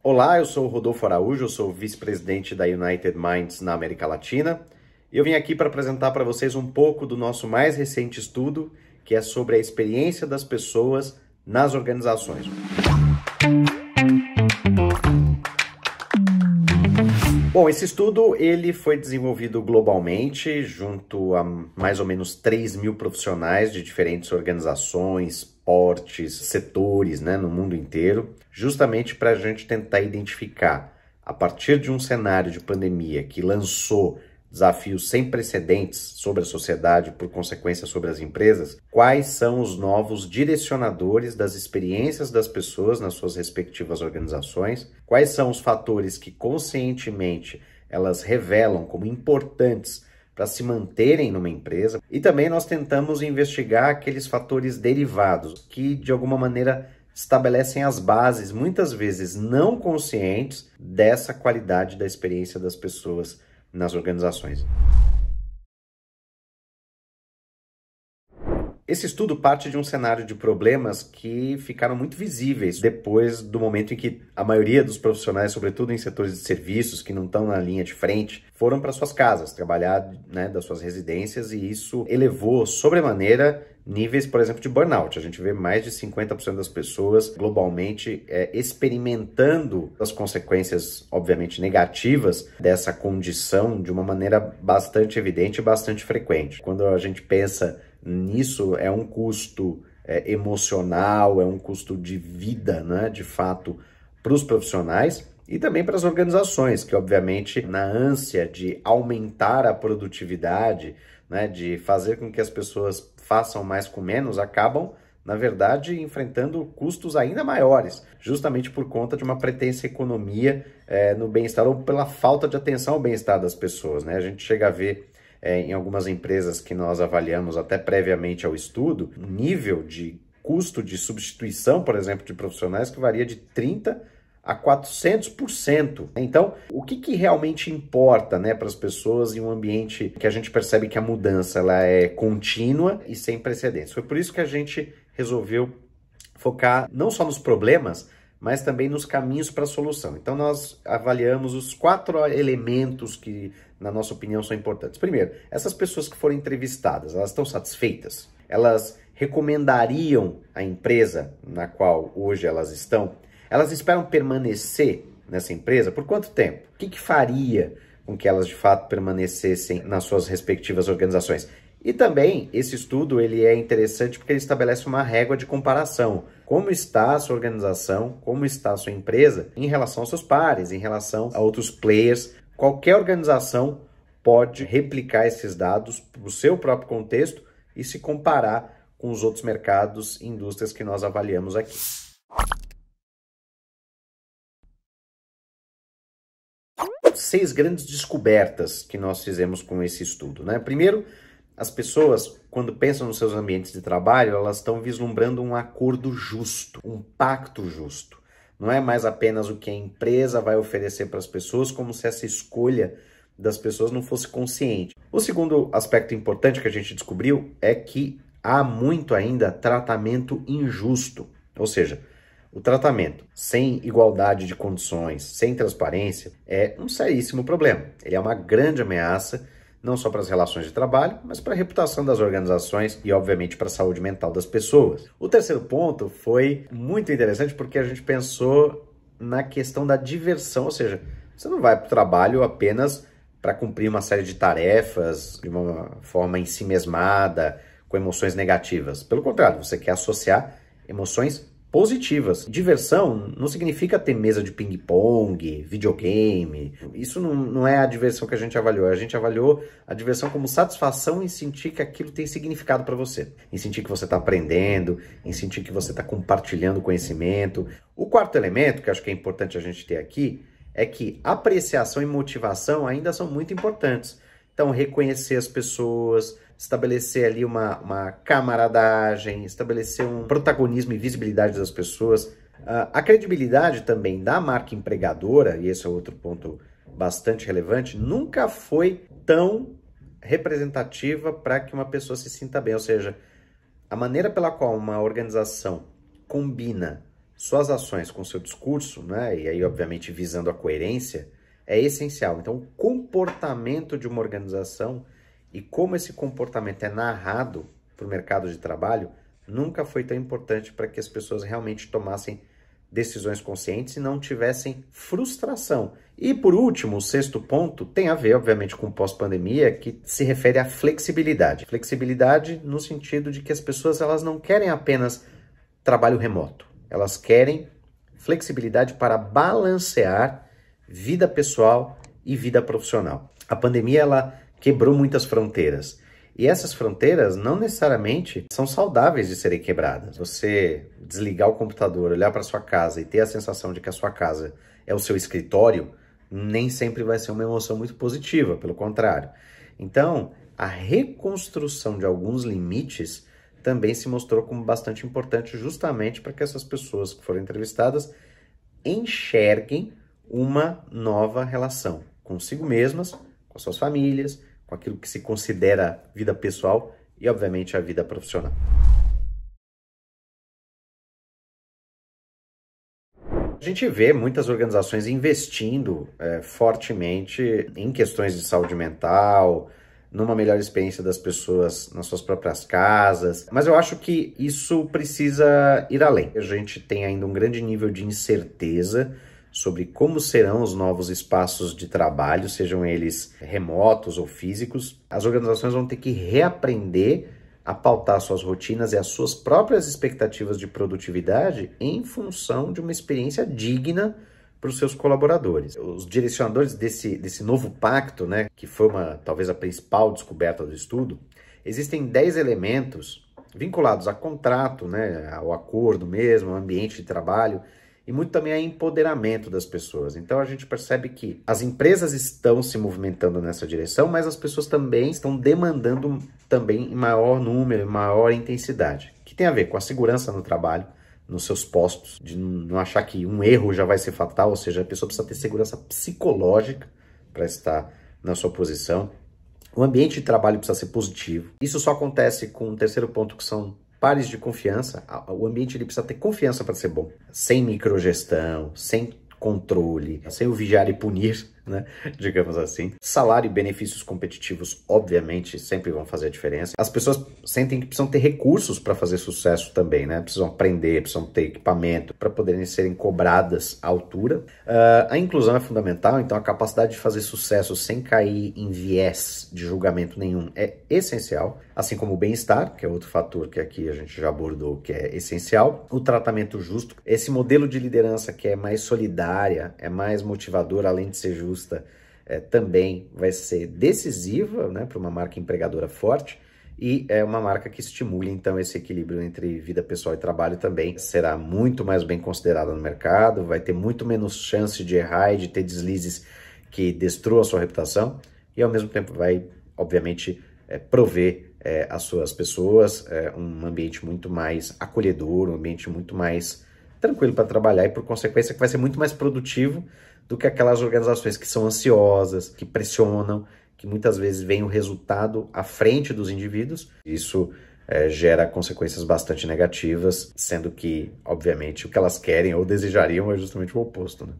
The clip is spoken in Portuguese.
Olá, eu sou o Rodolfo Araújo, eu sou vice-presidente da United Minds na América Latina e eu vim aqui para apresentar para vocês um pouco do nosso mais recente estudo, que é sobre a experiência das pessoas nas organizações. Bom, esse estudo ele foi desenvolvido globalmente, junto a mais ou menos 3.000 profissionais de diferentes organizações, portes, setores, no mundo inteiro, justamente para a gente tentar identificar, a partir de um cenário de pandemia que lançou desafios sem precedentes sobre a sociedade, por consequência sobre as empresas, quais são os novos direcionadores das experiências das pessoas nas suas respectivas organizações, quais são os fatores que conscientemente elas revelam como importantes para se manterem numa empresa, e também nós tentamos investigar aqueles fatores derivados que, de alguma maneira, estabelecem as bases, muitas vezes não conscientes, dessa qualidade da experiência das pessoas nas organizações. Esse estudo parte de um cenário de problemas que ficaram muito visíveis depois do momento em que a maioria dos profissionais, sobretudo em setores de serviços que não estão na linha de frente, foram para suas casas, trabalhar das suas residências, e isso elevou sobremaneira níveis, por exemplo, de burnout. A gente vê mais de 50% das pessoas globalmente experimentando as consequências, obviamente, negativas dessa condição de uma maneira bastante evidente e bastante frequente. Quando a gente pensa nisso, é um custo emocional, é um custo de vida, de fato, para os profissionais e também para as organizações, que obviamente, na ânsia de aumentar a produtividade, de fazer com que as pessoas façam mais com menos, acabam, na verdade, enfrentando custos ainda maiores, justamente por conta de uma pretensa economia no bem-estar ou pela falta de atenção ao bem-estar das pessoas. A gente chega a ver em algumas empresas que nós avaliamos até previamente ao estudo, um nível de custo de substituição, por exemplo, de profissionais que varia de 30% a 400%. Então, o que realmente importa para as pessoas em um ambiente que a gente percebe que a mudança ela é contínua e sem precedentes? Foi por isso que a gente resolveu focar não só nos problemas, mas também nos caminhos para a solução. Então, nós avaliamos os 4 elementos que, na nossa opinião, são importantes. Primeiro, essas pessoas que foram entrevistadas, elas estão satisfeitas? Elas recomendariam a empresa na qual hoje elas estão? Elas esperam permanecer nessa empresa? Por quanto tempo? O que faria com que elas, de fato, permanecessem nas suas respectivas organizações? E também, esse estudo ele é interessante porque ele estabelece uma régua de comparação. Como está a sua organização, como está a sua empresa em relação aos seus pares, em relação a outros players. Qualquer organização pode replicar esses dados para o seu próprio contexto e se comparar com os outros mercados e indústrias que nós avaliamos aqui. Seis grandes descobertas que nós fizemos com esse estudo. Primeiro, as pessoas, quando pensam nos seus ambientes de trabalho, elas estão vislumbrando um acordo justo, um pacto justo. Não é mais apenas o que a empresa vai oferecer para as pessoas, como se essa escolha das pessoas não fosse consciente. O segundo aspecto importante que a gente descobriu é que há muito ainda tratamento injusto, ou seja, o tratamento sem igualdade de condições, sem transparência, é um seríssimo problema. Ele é uma grande ameaça, não só para as relações de trabalho, mas para a reputação das organizações e, obviamente, para a saúde mental das pessoas. O terceiro ponto foi muito interessante porque a gente pensou na questão da diversão, ou seja, você não vai para o trabalho apenas para cumprir uma série de tarefas de uma forma ensimesmada, com emoções negativas. Pelo contrário, você quer associar emoções positivas. Diversão não significa ter mesa de ping-pong, videogame. Isso não é a diversão que a gente avaliou. A gente avaliou a diversão como satisfação em sentir que aquilo tem significado para você. Em sentir que você está aprendendo, em sentir que você está compartilhando conhecimento. O quarto elemento, que acho que é importante a gente ter aqui, é que apreciação e motivação ainda são muito importantes. Então, reconhecer as pessoas, estabelecer ali uma camaradagem, estabelecer um protagonismo e visibilidade das pessoas. A credibilidade também da marca empregadora, e esse é outro ponto bastante relevante, nunca foi tão representativa para que uma pessoa se sinta bem. Ou seja, a maneira pela qual uma organização combina suas ações com seu discurso, né, e aí obviamente visando a coerência, é essencial. Então, o comportamento de uma organização e como esse comportamento é narrado para o mercado de trabalho nunca foi tão importante para que as pessoas realmente tomassem decisões conscientes e não tivessem frustração. E por último, o sexto ponto tem a ver, obviamente, com o pós-pandemia, que se refere à flexibilidade. Flexibilidade no sentido de que as pessoas elas não querem apenas trabalho remoto, elas querem flexibilidade para balancear vida pessoal e vida profissional. A pandemia ela quebrou muitas fronteiras. E essas fronteiras não necessariamente são saudáveis de serem quebradas. Você desligar o computador, olhar para sua casa e ter a sensação de que a sua casa é o seu escritório, nem sempre vai ser uma emoção muito positiva, pelo contrário. Então, a reconstrução de alguns limites também se mostrou como bastante importante justamente para que essas pessoas que foram entrevistadas enxerguem uma nova relação consigo mesmas, com suas famílias, com aquilo que se considera vida pessoal e, obviamente, a vida profissional. A gente vê muitas organizações investindo fortemente em questões de saúde mental, numa melhor experiência das pessoas nas suas próprias casas, mas eu acho que isso precisa ir além. A gente tem ainda um grande nível de incerteza sobre como serão os novos espaços de trabalho, sejam eles remotos ou físicos. As organizações vão ter que reaprender a pautar suas rotinas e as suas próprias expectativas de produtividade em função de uma experiência digna para os seus colaboradores. Os direcionadores desse novo pacto, né, que foi talvez a principal descoberta do estudo, existem 10 elementos vinculados a contrato, né, ao acordo mesmo, ao ambiente de trabalho, e muito também a empoderamento das pessoas. Então a gente percebe que as empresas estão se movimentando nessa direção, mas as pessoas também estão demandando também em maior número, em maior intensidade, que tem a ver com a segurança no trabalho, nos seus postos, de não achar que um erro já vai ser fatal, ou seja, a pessoa precisa ter segurança psicológica para estar na sua posição. O ambiente de trabalho precisa ser positivo. Isso só acontece com um terceiro ponto, que são pares de confiança. O ambiente ele precisa ter confiança para ser bom, sem microgestão, sem controle, sem o vigiar e punir, né, digamos assim. Salário e benefícios competitivos, obviamente, sempre vão fazer a diferença. As pessoas sentem que precisam ter recursos para fazer sucesso também, né? Precisam aprender, precisam ter equipamento para poderem serem cobradas à altura. A inclusão é fundamental, então a capacidade de fazer sucesso sem cair em viés de julgamento nenhum é essencial, assim como o bem-estar, que é outro fator que aqui a gente já abordou, que é essencial. O tratamento justo, esse modelo de liderança que é mais solidária, é mais motivadora, além de ser justa, também vai ser decisiva, né, para uma marca empregadora forte, e é uma marca que estimule, então, esse equilíbrio entre vida pessoal e trabalho também será muito mais bem considerada no mercado, vai ter muito menos chance de errar e de ter deslizes que destruam a sua reputação, e ao mesmo tempo vai, obviamente, prover às suas pessoas um ambiente muito mais acolhedor, um ambiente muito mais tranquilo para trabalhar e, por consequência, que vai ser muito mais produtivo do que aquelas organizações que são ansiosas, que pressionam, que muitas vezes veem o resultado à frente dos indivíduos. Isso gera consequências bastante negativas, sendo que, obviamente, o que elas querem ou desejariam é justamente o oposto, né?